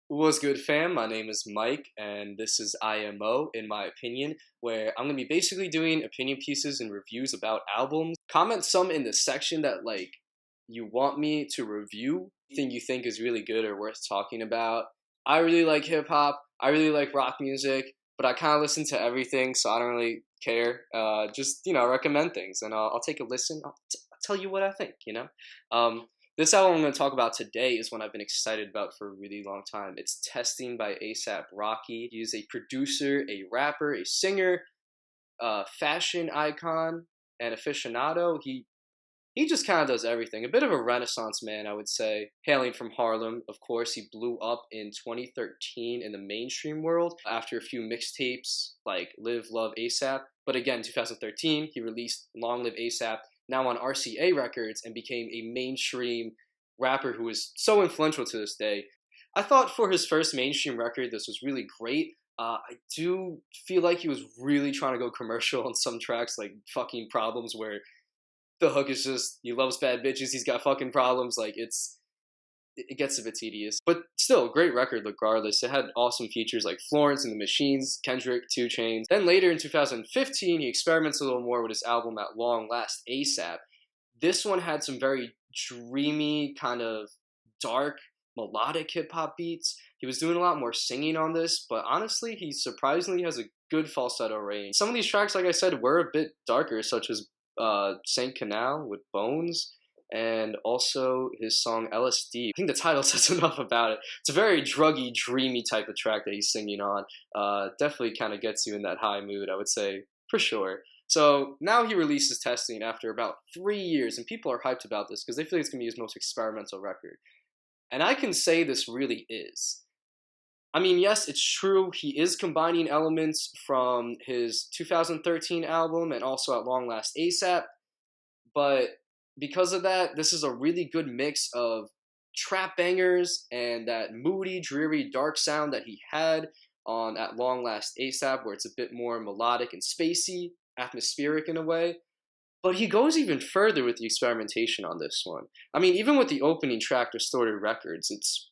What's good, fam? My name is Mike, and this is IMO, in my opinion, where I'm gonna be basically doing opinion pieces and reviews about albums. Comment some in the section that you want me to review, anything you think is really good or worth talking about. I really like hip hop. I really like rock music, but I kind of listen to everything, so I don't really care. Just recommend things, and I'll take a listen. I'll tell you what I think. This album I'm going to talk about today is one I've been excited about for a really long time. It's Testing by ASAP Rocky. He is a producer, a rapper, a singer, a fashion icon, and aficionado. He just kind of does everything. A bit of a renaissance man, I would say. Hailing from Harlem, of course, he blew up in 2013 in the mainstream world after a few mixtapes like Live, Love, ASAP. But again, 2013, he released Long Live ASAP, now on RCA Records, and became a mainstream rapper who is so influential to this day. I thought for his first mainstream record, this was really great. I do feel like he was really trying to go commercial on some tracks, like Fucking Problems, where the hook is just he loves bad bitches, he's got fucking problems. It gets a bit tedious, but still great record regardless. It had awesome features like Florence and the Machines, Kendrick, 2 Chainz. Then later in 2015, he experiments a little more with his album At Long Last ASAP. This one had some very dreamy, kind of dark, melodic hip hop beats. He was doing a lot more singing on this, but honestly, he surprisingly has a good falsetto range. Some of these tracks, like I said, were a bit darker, such as Saint Canal with Bones, and also his song LSD. I think the title says enough about it. It's a very druggy, dreamy type of track that he's singing on. Definitely kind of gets you in that high mood, I would say, for sure. So now he releases Testing after about 3 years, and people are hyped about this because they feel it's going to be his most experimental record. And I can say this really is. I mean, yes, it's true. He is combining elements from his 2013 album and also At Long Last ASAP. But because of that, this is a really good mix of trap bangers and that moody, dreary, dark sound that he had on At Long Last ASAP, where it's a bit more melodic and spacey, atmospheric in a way. But he goes even further with the experimentation on this one. I mean, even with the opening track, Distorted Records, it's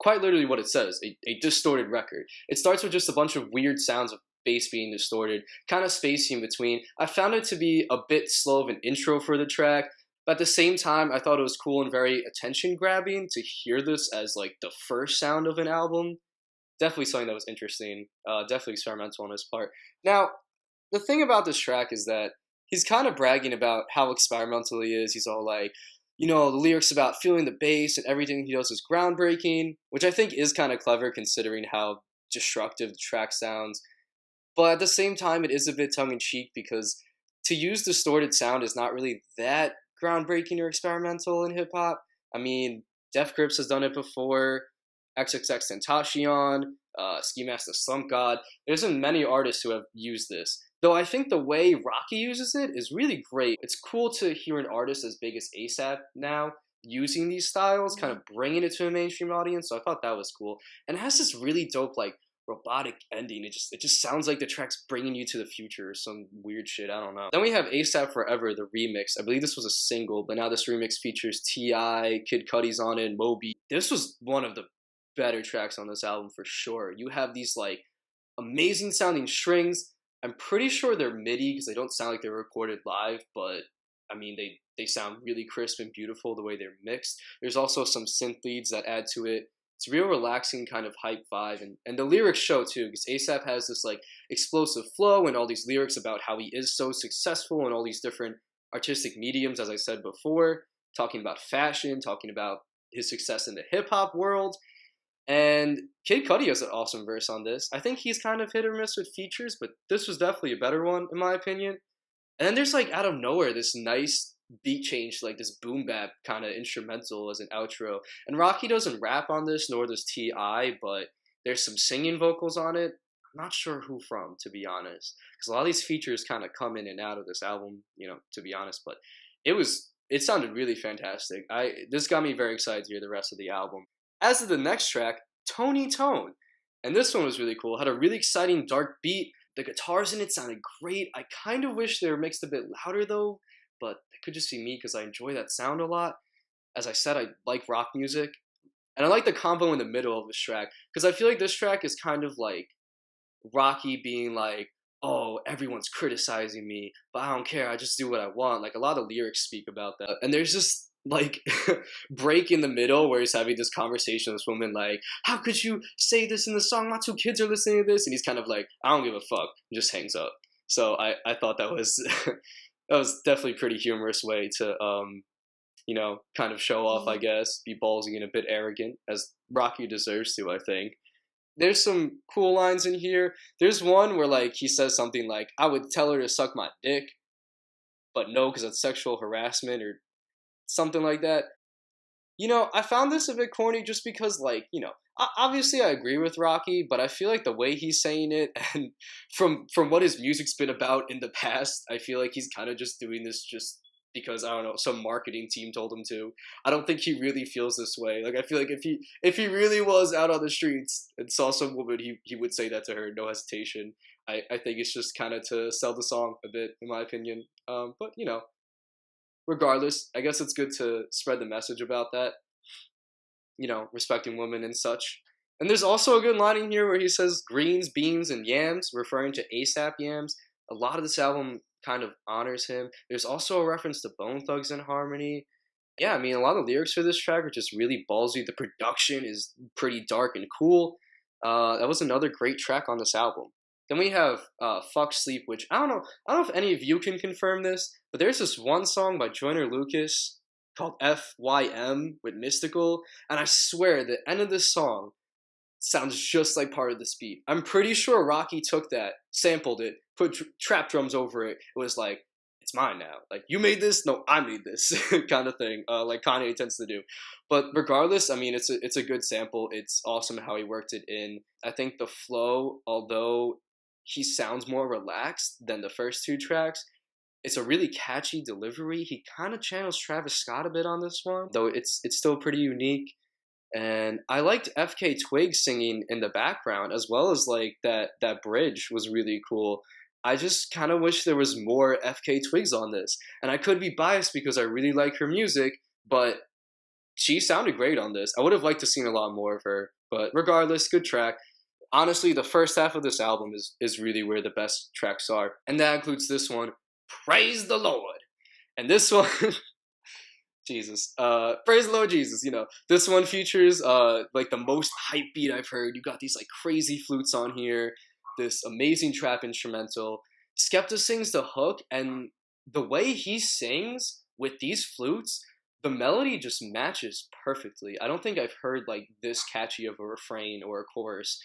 quite literally what it says, a distorted record. It starts with just a bunch of weird sounds of bass being distorted, kind of spacey in between. I found it to be a bit slow of an intro for the track, but at the same time, I thought it was cool and very attention grabbing to hear this as like the first sound of an album. Definitely something that was interesting, definitely experimental on his part. Now, the thing about this track is that he's kind of bragging about how experimental he is. He's all like, the lyrics about feeling the bass and everything he does is groundbreaking, which I think is kind of clever considering how destructive the track sounds. But at the same time, it is a bit tongue in cheek because to use distorted sound is not really that groundbreaking or experimental in hip hop. I mean, Def Grips has done it before, XXXTentacion, Ski Mask the Slump God. There's been many artists who have used this. Though I think the way Rocky uses it is really great. It's cool to hear an artist as big as ASAP now using these styles, kind of bringing it to a mainstream audience. So I thought that was cool. And it has this really dope, robotic ending. It just sounds like the track's bringing you to the future or some weird shit. I don't know. Then we have ASAP Forever, the remix. I believe this was a single, but now this remix features T.I., Kid Cudi's on it, Moby. This was one of the better tracks on this album for sure. You have these amazing sounding strings. I'm pretty sure they're MIDI because they don't sound like they're recorded live, but I mean they sound really crisp and beautiful the way they're mixed. There's also some synth leads that add to it. It's a real relaxing kind of hype vibe, and the lyrics show too because ASAP has this explosive flow and all these lyrics about how he is so successful in all these different artistic mediums, as I said before, talking about fashion, talking about his success in the hip hop world. And Kid Cudi has an awesome verse on this. I think he's kind of hit or miss with features, but this was definitely a better one, in my opinion. And then there's out of nowhere this nice beat change, this boom bap kind of instrumental as an outro. And Rocky doesn't rap on this, nor does T.I., but there's some singing vocals on it. I'm not sure who from, to be honest, because a lot of these features kind of come in and out of this album, to be honest. But it sounded really fantastic. This got me very excited to hear the rest of the album. As to the next track, Tony Tone. And this one was really cool. It had a really exciting dark beat. The guitars in it sounded great. I kind of wish they were mixed a bit louder though, but it could just be me because I enjoy that sound a lot. As I said, I like rock music. And I like the combo in the middle of this track because I feel like this track is kind of like Rocky being like, "Oh, everyone's criticizing me, but I don't care. I just do what I want." Like a lot of lyrics speak about that, and there's just like break in the middle where he's having this conversation with this woman, like, "How could you say this in the song? My two kids are listening to this," and he's kind of like, "I don't give a fuck," and just hangs up. So I thought that was that was definitely a pretty humorous way to kind of show off, I guess, be ballsy and a bit arrogant, as Rocky deserves to, I think. There's some cool lines in here. There's one where like he says something like, "I would tell her to suck my dick, but no, because that's sexual harassment," or something like that. I found this a bit corny just because, like, obviously I agree with Rocky, but I feel like the way he's saying it, and from what his music's been about in the past, I feel like he's kind of just doing this just because I don't know, some marketing team told him to. I don't think he really feels this way. Like I feel like if he really was out on the streets and saw some woman, he would say that to her, no hesitation. I think it's just kind of to sell the song a bit, in my opinion. But regardless, I guess it's good to spread the message about that, respecting women and such. And there's also a good line in here where he says greens, beans, and yams, referring to ASAP Yams. A lot of this album kind of honors him. There's also a reference to Bone Thugs and Harmony. Yeah, I mean, a lot of lyrics for this track are just really ballsy. The production is pretty dark and cool. That was another great track on this album. Then we have Fuck Sleep, which I don't know if any of you can confirm this, but there's this one song by Joyner Lucas called FYM with Mystical, and I swear the end of this song sounds just like part of this beat. I'm pretty sure Rocky took that, sampled it, put trap drums over it. It was like, it's mine now. Like, you made this? No, I made this kind of thing, like Kanye tends to do. But regardless, I mean, it's a good sample. It's awesome how he worked it in. I think the flow, although he sounds more relaxed than the first two tracks, it's a really catchy delivery. He kind of channels Travis Scott a bit on this one, though it's still pretty unique. And I liked FK Twig singing in the background, as well as like that bridge was really cool. I just kind of wish there was more FK Twigs on this. And I could be biased because I really like her music, but she sounded great on this. I would have liked to seen a lot more of her, but regardless, good track. Honestly, the first half of this album is really where the best tracks are, and that includes this one, Praise the Lord. And this one Jesus. Praise the Lord Jesus, This one features like the most hype beat I've heard. You got these like crazy flutes on here, this amazing trap instrumental. Skepta sings the hook, and the way he sings with these flutes, the melody just matches perfectly. I don't think I've heard like this catchy of a refrain or a chorus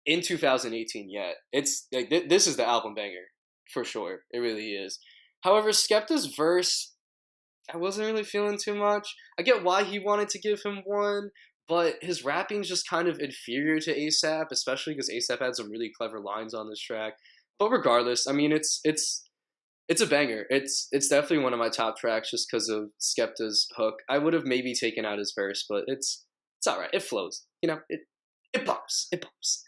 in 2018 yet. It's like this is the album banger for sure. It really is. However, Skepta's verse, I wasn't really feeling too much. I get why he wanted to give him one, but his rapping's just kind of inferior to ASAP, especially because ASAP had some really clever lines on this track. But regardless, I mean, it's a banger. It's definitely one of my top tracks just because of Skepta's hook. I would have maybe taken out his verse, but it's all right. It flows. It bumps. It bumps.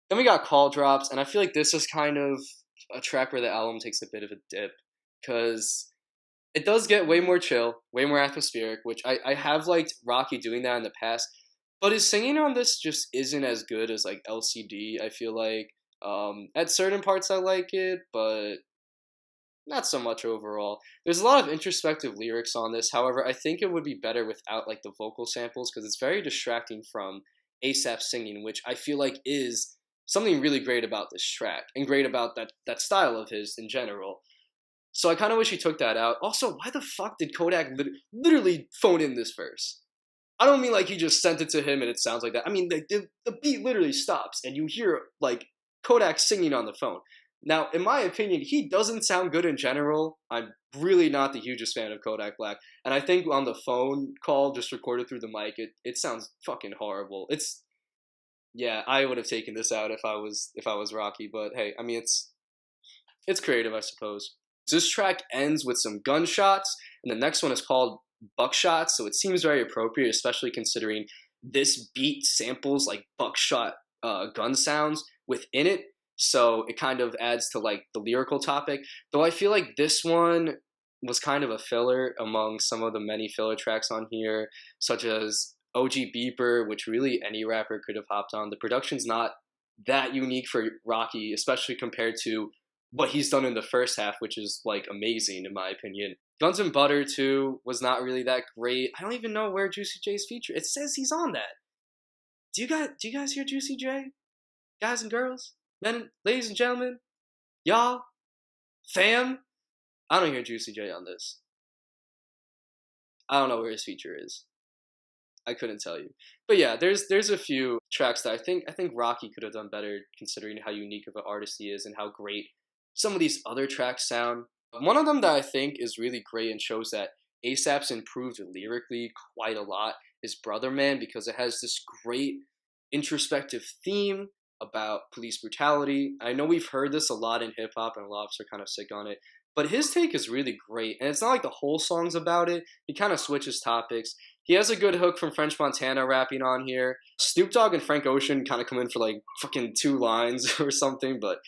Then we got Call Drops, and I feel like this is kind of a track where the album takes a bit of a dip because it does get way more chill, way more atmospheric, which I have liked Rocky doing that in the past, but his singing on this just isn't as good as like LCD. I feel like at certain parts I like it, but not so much overall. There's a lot of introspective lyrics on this. However, I think it would be better without like the vocal samples because it's very distracting from ASAP singing, which I feel like is something really great about this track and great about that style of his in general. So I kind of wish he took that out. Also, why the fuck did Kodak literally phone in this verse? I don't mean like he just sent it to him and it sounds like that. I mean, the beat literally stops and you hear like Kodak singing on the phone. Now, in my opinion, he doesn't sound good in general. I'm really not the hugest fan of Kodak Black. And I think on the phone call, just recorded through the mic, it sounds fucking horrible. Yeah, I would have taken this out if I was Rocky, but hey, I mean it's creative, I suppose. So this track ends with some gunshots, and the next one is called Buckshot, so it seems very appropriate, especially considering this beat samples like buckshot gun sounds within it. So it kind of adds to like the lyrical topic. Though I feel like this one was kind of a filler among some of the many filler tracks on here, such as OG Beeper, which really any rapper could have hopped on. The production's not that unique for Rocky, especially compared to what he's done in the first half, which is like amazing in my opinion. Guns and Butter too was not really that great. I don't even know where Juicy J's feature. It says he's on that. Do you guys hear Juicy J? Guys and girls, men, ladies and gentlemen, y'all, fam. I don't hear Juicy J on this. I don't know where his feature is. I couldn't tell you. But yeah, there's a few tracks that I think Rocky could have done better considering how unique of an artist he is and how great some of these other tracks sound. One of them that I think is really great and shows that ASAP's improved lyrically quite a lot is Brother Man because it has this great introspective theme about police brutality. I know we've heard this a lot in hip hop and a lot of us are kind of sick on it, but his take is really great. And it's not like the whole song's about it. He kind of switches topics. He has a good hook from French Montana rapping on here. Snoop Dogg and Frank Ocean kind of come in for like fucking 2 lines or something, but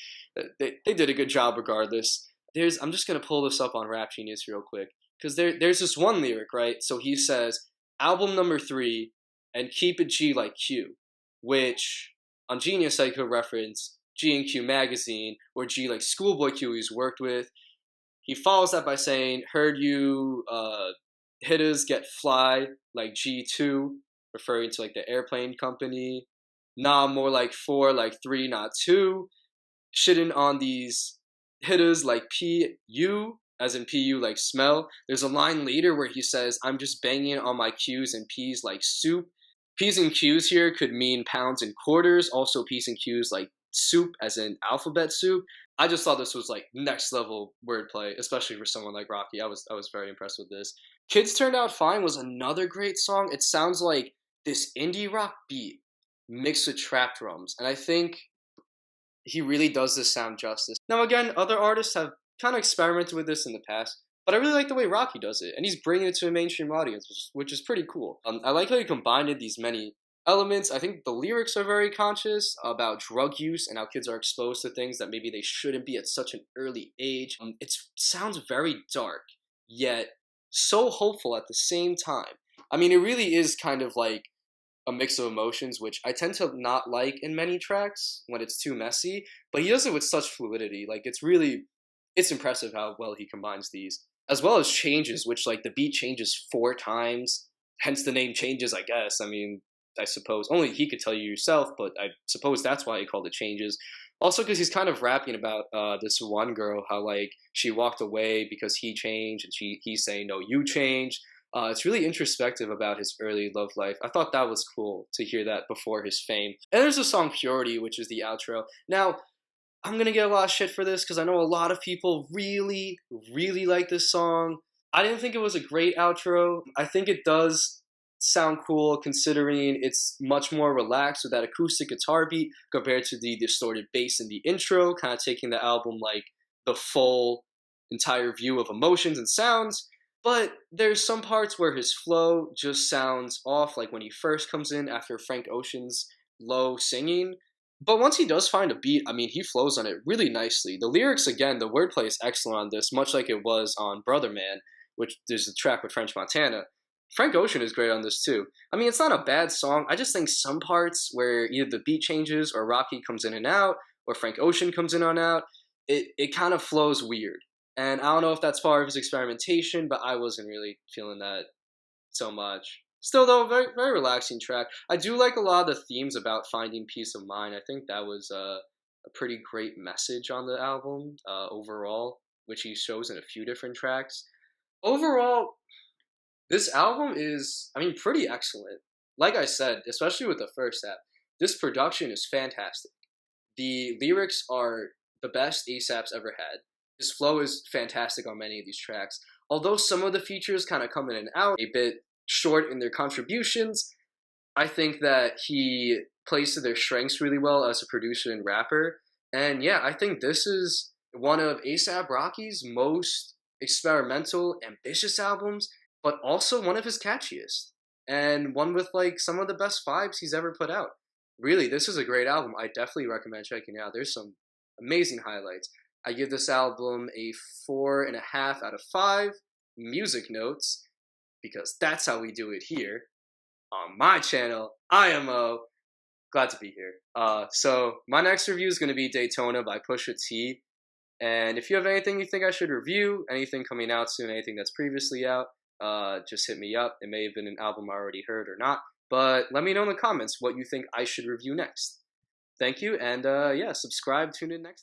they did a good job regardless. I'm just gonna pull this up on Rap Genius real quick because there's this one lyric, right? So he says album number 3 and keep it G like Q, which on Genius I could reference G and Q magazine or G like Schoolboy Q he's worked with. He follows that by saying, heard you hitters get fly like G2, referring to like the airplane company. Nah, more like 4, like 3, not 2. Shitting on these hitters like PU, as in PU like smell. There's a line later where he says, I'm just banging on my Q's and P's like soup. P's and Q's here could mean pounds and quarters. Also P's and Q's like soup, as in alphabet soup. I just thought this was like next level wordplay, especially for someone like Rocky. I was very impressed with this. Kids Turned Out Fine was another great song. It sounds like this indie rock beat mixed with trap drums, and I think he really does this sound justice. Now again, other artists have kind of experimented with this in the past, but I really like the way Rocky does it, and he's bringing it to a mainstream audience, which is pretty cool. I like how he combined these many elements. I think the lyrics are very conscious about drug use and how kids are exposed to things that maybe they shouldn't be at such an early age. It sounds very dark, yet so hopeful at the same time. I mean, it really is kind of like a mix of emotions, which I tend to not like in many tracks when it's too messy, but he does it with such fluidity. Like, it's impressive how well he combines these, as well as changes, which like the beat changes 4 times, hence the name Changes, I guess. I mean, I suppose only he could tell you yourself, but I suppose that's why he called it Changes. Also, because he's kind of rapping about this one girl, how like she walked away because he changed, and he's saying no, you changed. It's really introspective about his early love life. I thought that was cool to hear that before his fame. And there's the song Purity, which is the outro. Now, I'm gonna get a lot of shit for this because I know a lot of people really, really like this song. I didn't think it was a great outro. I think it does sound cool considering it's much more relaxed with that acoustic guitar beat compared to the distorted bass in the intro, kind of taking the album like the full entire view of emotions and sounds. But there's some parts where his flow just sounds off, like when he first comes in after Frank Ocean's low singing. But once he does find a beat, I mean, he flows on it really nicely. The lyrics, again, the wordplay is excellent on this, much like it was on Brother Man, which there's a track with French Montana. Frank Ocean is great on this too. I mean, it's not a bad song. I just think some parts where either the beat changes or Rocky comes in and out or Frank Ocean comes in and out, it kind of flows weird. And I don't know if that's part of his experimentation, but I wasn't really feeling that so much. Still, though, very, very relaxing track. I do like a lot of the themes about finding peace of mind. I think that was a pretty great message on the album overall, which he shows in a few different tracks. Overall, this album is, I mean, pretty excellent. Like I said, especially with the first half, this production is fantastic. The lyrics are the best ASAP's ever had. His flow is fantastic on many of these tracks. Although some of the features kind of come in and out, a bit short in their contributions, I think that he plays to their strengths really well as a producer and rapper. And yeah, I think this is one of ASAP Rocky's most experimental, ambitious albums, but also one of his catchiest. And one with like some of the best vibes he's ever put out. Really, this is a great album. I definitely recommend checking it out. There's some amazing highlights. I give this album a 4.5 out of 5 music notes, because that's how we do it here on my channel, IMO. Glad to be here. So my next review is going to be Daytona by Pusha T. And if you have anything you think I should review, anything coming out soon, anything that's previously out, just hit me up. It may have been an album I already heard or not, but let me know in the comments what you think I should review next. Thank you, and yeah, subscribe, tune in next time.